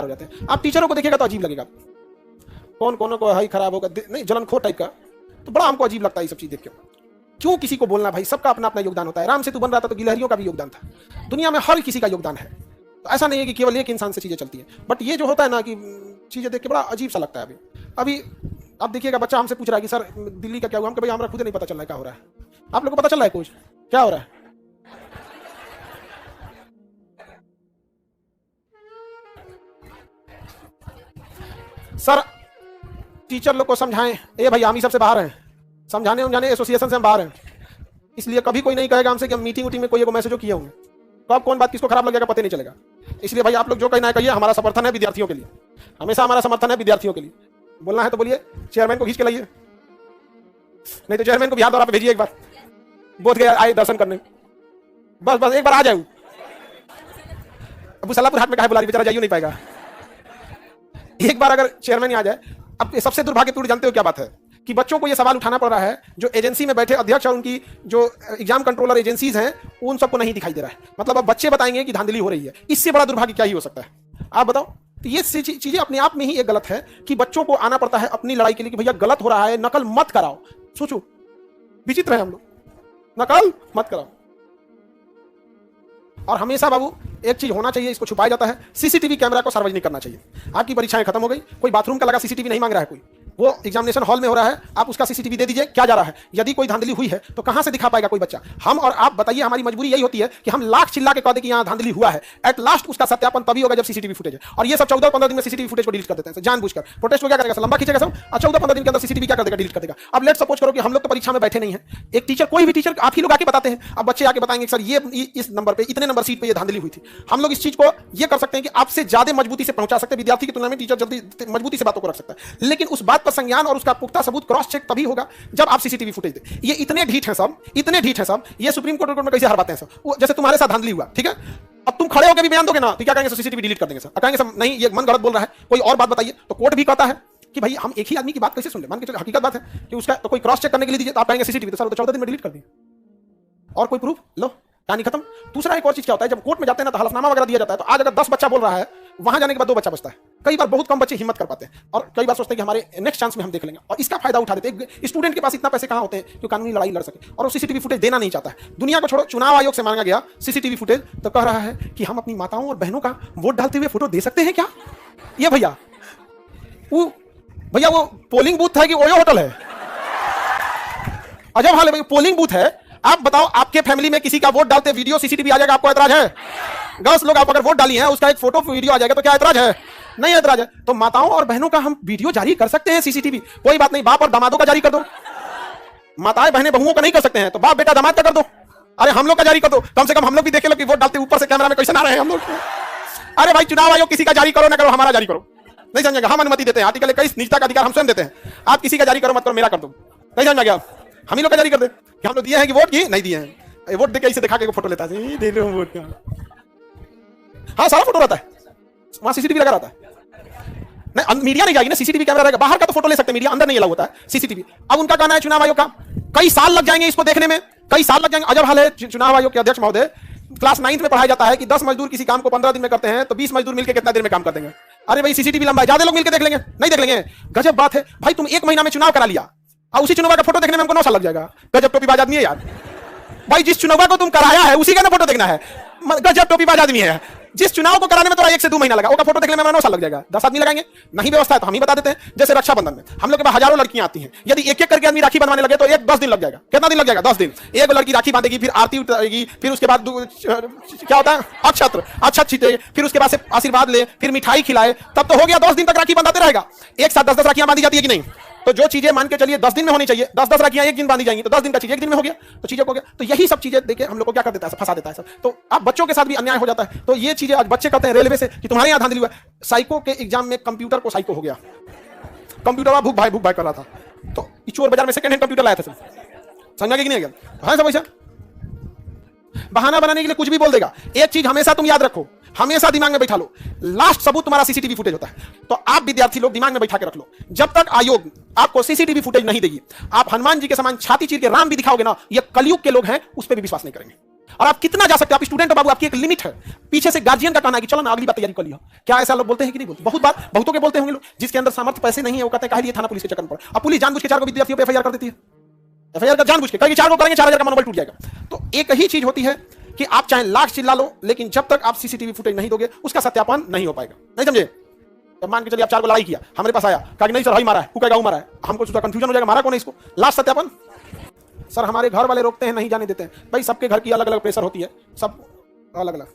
हो जाते हैं। आप टीचरों को देखिएगा तो अजीब लगेगा, कौन कौन को हाई खराब होगा, नहीं जलनखोर टाइप का, तो बड़ा हमको अजीब लगता है ये सब चीज देख के। क्यों किसी को बोलना भाई, सबका अपना अपना योगदान होता है। राम सेतु बन रहा था तो गिलहरियों का भी योगदान था, दुनिया में हर किसी का योगदान है। तो ऐसा नहीं है कि केवल एक इंसान से चीजें चलती है। बट ये जो होता है ना कि चीजें देख के बड़ा अजीब सा लगता है। अभी अब देखिएगा बच्चा हमसे पूछ रहा है कि सर दिल्ली का क्या हुआ, हम भाई हमारा खुद नहीं पता चल रहा है क्या हो रहा है। आप लोगों को पता चल रहा है कुछ क्या हो रहा है? सर टीचर लोग को समझाएं, ए भाई हम ही सबसे बाहर हैं, समझाने एसोसिएशन से हम बाहर हैं, इसलिए कभी कोई नहीं कहेगा हमसे कि हम मीटिंग में कोई मैसेज किए होंगे तो अब कौन बात किसको खराब लगेगा पता नहीं चलेगा। इसलिए भाई आप लोग जो कहना है कहिए, हमारा समर्थन है विद्यार्थियों के लिए, हमेशा हमारा समर्थन है विद्यार्थियों के लिए। बोलना है तो बोलिए, चेयरमैन को खींच के लाइए, नहीं तो चेयरमैन को बिहार दौरा पे भेजिए, एक बार बोध गया आए दर्शन करने, बस एक बार आ जाए। अबू सलापुर हाट में काहे बुला रही, बेचारा जाइए नहीं पाएगा। एक बार अगर चेयरमैन आ जाए। अब सबसे दुर्भाग्यपूर्ण जानते हो क्या बात है कि बच्चों को यह सवाल उठाना पड़ रहा है, जो एजेंसी में बैठे अध्यक्ष और उनकी जो एग्जाम कंट्रोलर एजेंसीज हैं उन सबको नहीं दिखाई दे रहा है। मतलब अब बच्चे बताएंगे कि धांधली हो रही है, इससे बड़ा दुर्भाग्य क्या ही हो सकता है, आप बताओ। तो ये चीजें अपने आप में ही एक गलत है कि बच्चों को आना पड़ता है अपनी लड़ाई के लिए कि भैया गलत हो रहा है, नकल मत कराओ। सोचो विचित्र है हम लोग, नकल मत कराओ। और हमेशा बाबू एक चीज होना चाहिए, इसको छुपाया जाता है, सीसीटीवी कैमरा को सार्वजनिक करना चाहिए। आपकी परीक्षाएं खत्म हो गई, कोई बाथरूम का लगा सीसीटीवी नहीं मांग रहा है कोई, वो एग्जामिनेशन हॉल में हो रहा है, आप उसका सीसीटीवी दे दीजिए, क्या जा रहा है। यदि कोई धांधली हुई है तो कहां से दिखा पाएगा कोई बच्चा। हम और आप बताइए, हमारी मजबूरी यही होती है कि हम लाख चिल्ला के कह दें कि यहां धांधली हुआ है, एट लास्ट उसका सत्यापन तभी होगा जब सीसीटीवी फुटेज है। और ये सब 14-15 दिन में सीसीटीवी फुटेज को डिलीट कर देते हैं जानबूझकर। प्रोटेस्ट को क्या करेगा, लंबा खींचेगा सब, और 14-15 दिन के अंदर सीसीटीवी क्या कर देगा, डिलीट कर देगा। अब लेट सपोज करो कि हम लोग तो परीक्षा में बैठे नहीं है, एक टीचर, कोई भी टीचर, आप ही लोग आके बताते हैं, अब बच्चे आके बताएंगे सर ये इस नंबर पे, इतने नंबर सीट पे ये धांधली हुई थी। हम लोग इस चीज को ये कर सकते हैं कि आपसे ज्यादा मजबूती से पहुंचा सकते हैं, विद्यार्थी की तुलना में टीचर जल्दी मजबूती से बातों को रख सकता है। लेकिन उस बात पर संज्ञान और उसका पुख्ता सबूत क्रॉस चेक तभी होगा जब आप सीसीटीवी फुटेज दे। ये इतने ढीठ हैं सब, इतने ढीठ हैं सब, ये सुप्रीम कोर्ट में कैसे हरवाते हैं सब। जैसे तुम्हारे साथ धांधली हुआ, ठीक है, अब तुम खड़े होकर भी बयान दोगे ना तो क्या कहेंगे, सीसीटीवी डिलीट कर देंगे सर, कहेंगे सर नहीं ये मन गलत बोल रहा है, कोई और बात बताइए। तो कोर्ट भी कहता है कि भाई हम एक ही आदमी की बात कैसे सुन ले, मान के चलो हकीकत बात है कि उसका तो कोई क्रॉस चेक करने के लिए दीजिए, तो आप कहेंगे सीसीटीवी, तो सर तो 14 दिन में डिलीट कर दिए और कोई प्रूफ लो, कहानी खत्म। दूसरा एक और चीज क्या होता है, जब कोर्ट में जाते हैं ना तो हलफनामा वगैरह दिया जाता है, तो आज अगर 10 बच्चा बोल रहा है, वहां जाने के बाद 2 बच्चा बचता है। कई बार बहुत कम बच्चे हिम्मत कर पाते हैं और कई बार सोचते हैं कि हमारे नेक्स्ट चांस में हम देख लेंगे, और इसका फायदा उठा देते हैं। स्टूडेंट के पास इतना पैसे कहां होते हैं जो कानूनी लड़ाई लड़ सके, और वो सीसीटीवी फुटेज देना नहीं चाहता है। दुनिया को छोड़ो, चुनाव आयोग से मांगा गया सीसीटीवी फुटेज, तो कह रहा है कि हम अपनी माताओं और बहनों का वोट डालते हुए फोटो दे सकते हैं क्या। ये भैया वो पोलिंग बूथ है कि ओयो होटल है, अजब हाल है भाई, पोलिंग बूथ है। आप बताओ, आपके फैमिली में किसी का वोट डालते वीडियो सीसीटीवी आ जाएगा, आपको ऐतराज है? 10 लोग आप अगर वोट डाली है, उसका एक फोटो वीडियो आ जाएगा तो क्या ऐतराज है? नहीं ऐतराज है। तो माताओं और बहनों का हम वीडियो जारी कर सकते हैं सीसीटीवी, कोई बात नहीं, बाप और दामादों का जारी कर दो। माताएं बहनें बहुओं का नहीं कर सकते हैं, तो बाप बेटा दामाद का कर दो। अरे हम लोग का जारी कर दो, कम से कम हम लोग भी देखे लो कि वोट डालते ऊपर से कैमरा में कैसे ना रहे हम लोग। अरे भाई चुनाव आयोग किसी का जारी करो ना करो, हमारा जारी करो, नहीं समझेगा, हम अनुमति देते हैं, आर्टिकल 21 निजता का अधिकार हम स्वयं देते हैं। आप किसी का जारी करो मत करो, मेरा कर दो, नहीं समझ गया, हम ही लोग का जारी कर दे कि हम लोग दिए हैं कि वोट की नहीं दिए हैं, वोट देके इसे दिखा के फोटो लेता है, दे रहे हो वोट का। हाँ सारा फोटो रहता है, वहां सीसीटीवी लगा रहता है। नहीं मीडिया नहीं जाएगी ना, सीसीटीवी कैमरा रहेगा, बाहर का तो फोटो ले सकते हैं, मीडिया अंदर नहीं अलाउ होता है सीसीटीवी। अब उनका कहना है चुनाव आयोग का कई साल लग जाएंगे इसको देखने में, कई साल लग जाएंगे। अजब हाल है चुनाव आयोग के अध्यक्ष महोदय, क्लास 9th में पढ़ाया जाता है कि 10 मजदूर किसी काम को 15 दिन में करते हैं तो 20 मजदूर मिलकर कितना देर में काम कर देंगे। अरे भाई सीसीटीवी लंबा है, ज्यादा लोग मिलकर देख लेंगे, नहीं देख लेंगे। गजब बात है भाई, तुम 1 महीना में चुनाव करा लिया और उसी चुनाव का फोटो देखने में हमको 9 साल लग जाएगा। गजब टोपीबाज आदमी है यार भाई, जिस चुनाव को तुम कराया है उसी का ना फोटो देखना है, गजब टोपीबाज आदमी है। जिस चुनाव को कराने में तो 1 से 2 महीना लगा, उसका फोटो देखने में 9 साल लग जाएगा। 10 आदमी लगाएंगे, नहीं व्यवस्था है तो हम ही बता देते हैं। जैसे रक्षाबंधन में हम लोग के पास हजारों लड़कियां आती हैं, यदि एक एक करके आदमी राखी बनवाने लगे तो 10 दिन लग जाएगा। कितना दिन लग जाएगा? 10 दिन। एक लड़की राखी बांधेगी, फिर आरती उतारेगी, फिर उसके बाद क्या होता है अक्षत छीटे, फिर उसके बाद से आशीर्वाद ले, फिर मिठाई खिलाए, तब तो हो गया 10 दिन तक राखी बंधाते रहेगा। एक साथ 10-10 राखियां बांधी जाती है कि नहीं? तो जो चीजें मान के चलिए 10 दिन में होनी चाहिए, 10-10 राखियां एक दिन बांधी जाएंगी तो 10 दिन का चीज एक दिन में हो गया, तो चीजें हो गया। तो यही सब चीजें देखे हम लोग को क्या कर देता है, फंसा देता है सब। तो अब बच्चों के साथ भी अन्याय हो जाता है। तो ये चीजें आज बच्चे कहते हैं रेलवे से कि तुम्हारे यहाँ धांधली हुआ। साइको के एग्जाम में कंप्यूटर को साइको हो गया, कंप्यूटर भूख भाई कर रहा था, तो चोर बाजार में सेकंड हैंड कंप्यूटर लाया था। समझा कि नहीं गया? सब ऐसा बहाना बनाने के लिए कुछ भी बोल देगा। एक चीज हमेशा तुम याद रखो, हमेशा दिमाग में बैठा लो, लास्ट सबूत तुम्हारा सीसीटीवी फुटेज होता है। तो आप विद्यार्थी लोग दिमाग में बैठा के रख लो, जब तक आयोग आपको सीसीटीवी फुटेज नहीं देगी, आप हनुमान जी के समान छाती चीर के राम भी दिखाओगे ना, ये कलयुग के लोग हैं, उस पर भी विश्वास नहीं करेंगे। और आप कितना जा सकते हो, आप स्टूडेंट हो बाबू, आपकी एक लिमिट है। पीछे से गार्जियन का कहना है कि चलो ना अगली बार तैयारी कर लिया। क्या ऐसा लोग बोलते हैं कि नहीं बोलते? बहुत बार बहुतों के बोलते होंगे लोग, जिसके अंदर सामर्थ्य पैसे नहीं है वो कहते हैं काहे लिए थाना पुलिस के चक्कर में पड़े। अब पुलिस जानबूझ के 4 को विद्यार्थियों पे एफआईआर कर देती है, एफआईआर का जानबूझ के, कहेगी 4 को करेंगे 4000 का मनोबल टूट जाएगा। तो एक ही चीज होती है कि आप चाहे लाख चिल्ला लो, लेकिन जब तक आप सीसीटीवी फुटेज नहीं दोगे उसका सत्यापन नहीं हो पाएगा। नहीं समझे? जब मान के चलिए आप 4 को लड़ाई किया, हमारे पास आया, कहा कि नहीं सर भाई मारा है, गाँव मारा है, हमको कंफ्यूजन हो जाएगा मारा कौन है इसको, लास्ट सत्यापन। सर हमारे घर वाले रोकते हैं, नहीं जाने देते हैं। भाई सबके घर की अलग अलग प्रेशर होती है, सब अलग अलग।